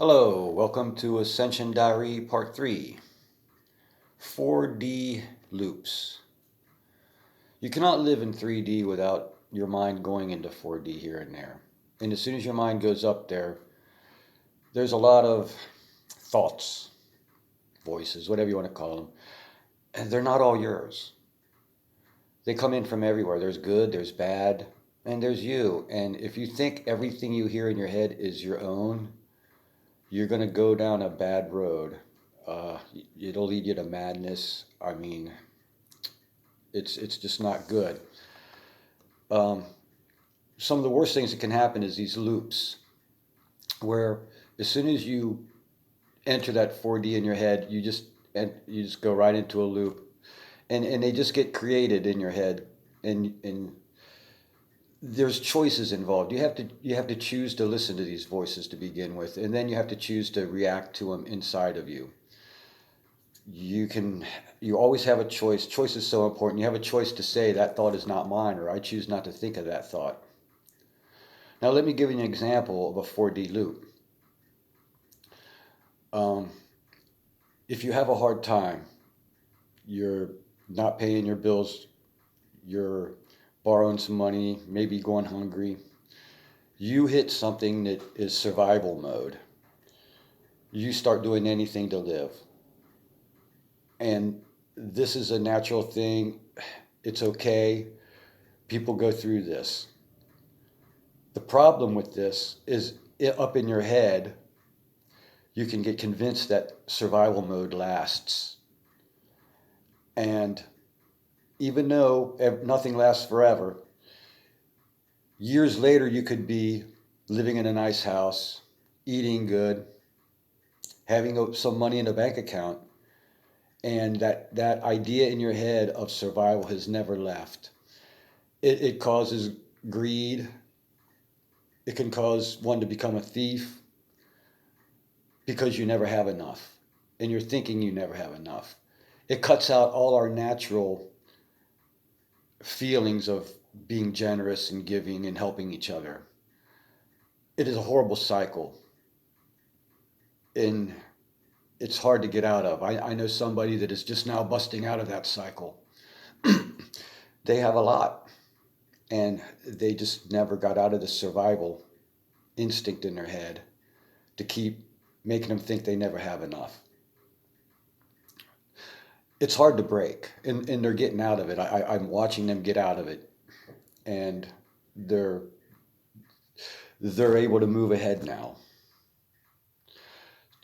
Hello, welcome to Ascension Diary Part 3 4D Loops. You cannot live in 3D without your mind going into 4D here and there. And as soon as your mind goes up there, there's a lot of thoughts, voices, whatever you want to call them, and they're not all yours. They come in from everywhere. There's good, there's bad, and there's you. And if you think everything you hear in your head is your own, you're going to go down a bad road. It'll lead you to madness. I mean, it's just not good. Um, some of the worst things that can happen is these loops, where as soon as you enter that 4D in your head, you just go right into a loop, and they just get created in your head, and there's choices involved. You have to choose to listen to these voices to begin with, and then you have to choose to react to them inside of you. You always have a choice. Choice is so important. You have a choice to say that thought is not mine, or I choose not to think of that thought. Now let me give you an example of a 4D loop. Um, if you have a hard time, you're not paying your bills, you're borrowing some money, maybe going hungry, you hit something that is survival mode. You start doing anything to live. And this is a natural thing. It's okay. People go through this. The problem with this is up in your head, you can get convinced that survival mode lasts. And even though nothing lasts forever, years later you could be living in a nice house, eating good, having some money in a bank account, and that idea in your head of survival has never left. It causes greed. It can cause one to become a thief because you never have enough, and you're thinking you never have enough. It cuts out all our natural feelings of being generous and giving and helping each other. It is a horrible cycle, and it's hard to get out of. I know somebody that is just now busting out of that cycle. They have a lot, and they just never got out of the survival instinct in their head to keep making them think they never have enough. It's hard to break, and they're getting out of it. I'm watching them get out of it, and they're they're able to move ahead now.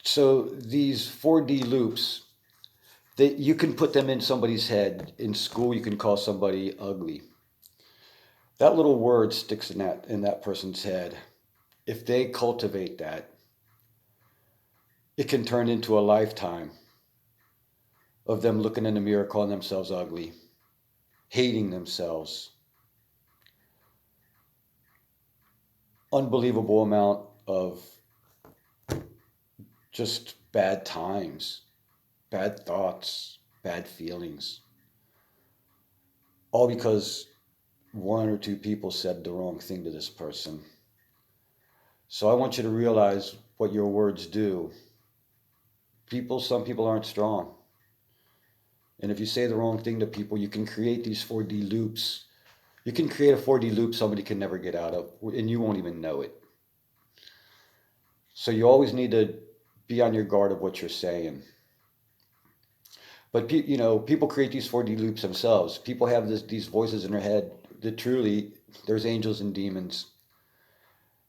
So these 4D loops, you can put them in somebody's head. In school, you can call somebody ugly. That little word sticks in that person's head. If they cultivate that, it can turn into a lifetime of them looking in the mirror, calling themselves ugly, hating themselves. Unbelievable amount of just bad times, bad thoughts, bad feelings. All because one or two people said the wrong thing to this person. So I want you to realize what your words do. Some people aren't strong. And if you say the wrong thing to people, you can create these 4D loops. You can create a 4D loop somebody can never get out of, and you won't even know it. So you always need to be on your guard of what you're saying. But people create these 4D loops themselves. People have these voices in their head that truly, there's angels and demons.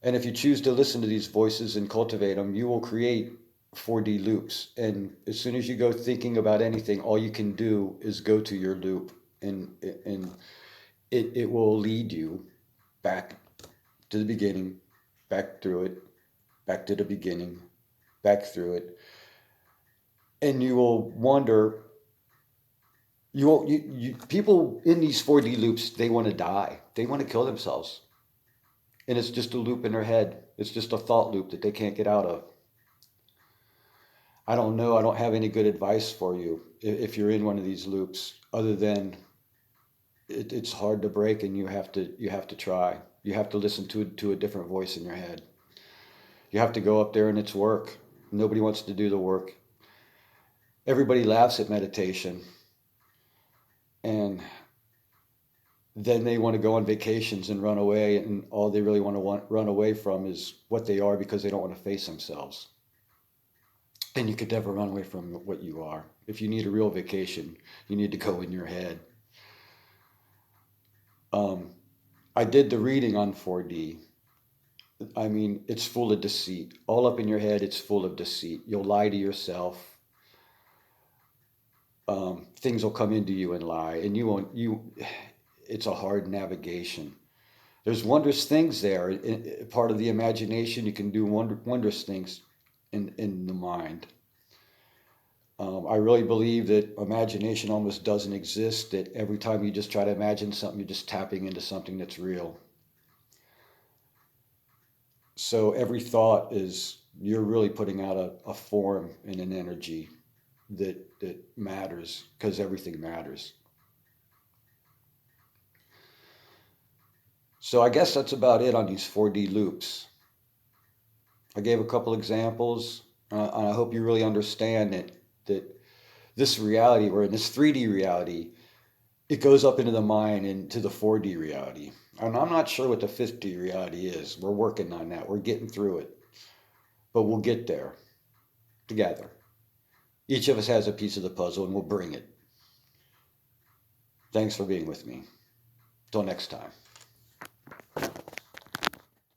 And if you choose to listen to these voices and cultivate them, you will create 4D loops. And as soon as you go thinking about anything, all you can do is go to your loop, and it will lead you back to the beginning, back through it, back to the beginning, back through it. And you will wonder, people in these 4D loops, they want to die. They want to kill themselves. And it's just a loop in their head. It's just a thought loop that they can't get out of. I don't know. I don't have any good advice for you if you're in one of these loops, other than it's hard to break, and you have to try. You have to listen to a different voice in your head. You have to go up there and it's work. Nobody wants to do the work. Everybody laughs at meditation. And then they want to go on vacations and run away, and all they really want to run away from is what they are, because they don't want to face themselves. And you could never run away from what you are. If you need a real vacation, you need to go in your head. I did the reading on 4D. I mean, it's full of deceit. All up in your head, it's full of deceit. You'll lie to yourself. Things will come into you and lie, and you won't. It's a hard navigation. There's wondrous things there. Part of the imagination, you can do wondrous things in the mind. I really believe that imagination almost doesn't exist, that every time you just try to imagine something, you're just tapping into something that's real. So every thought is, you're really putting out a form and an energy that matters, because everything matters. So I guess that's about it on these 4D loops. I gave a couple examples, and I hope you really understand that this reality, or in this 3D reality, it goes up into the mind, into the 4D reality. And I'm not sure what the 5D reality is. We're working on that. We're getting through it. But we'll get there together. Each of us has a piece of the puzzle, and we'll bring it. Thanks for being with me. Till next time.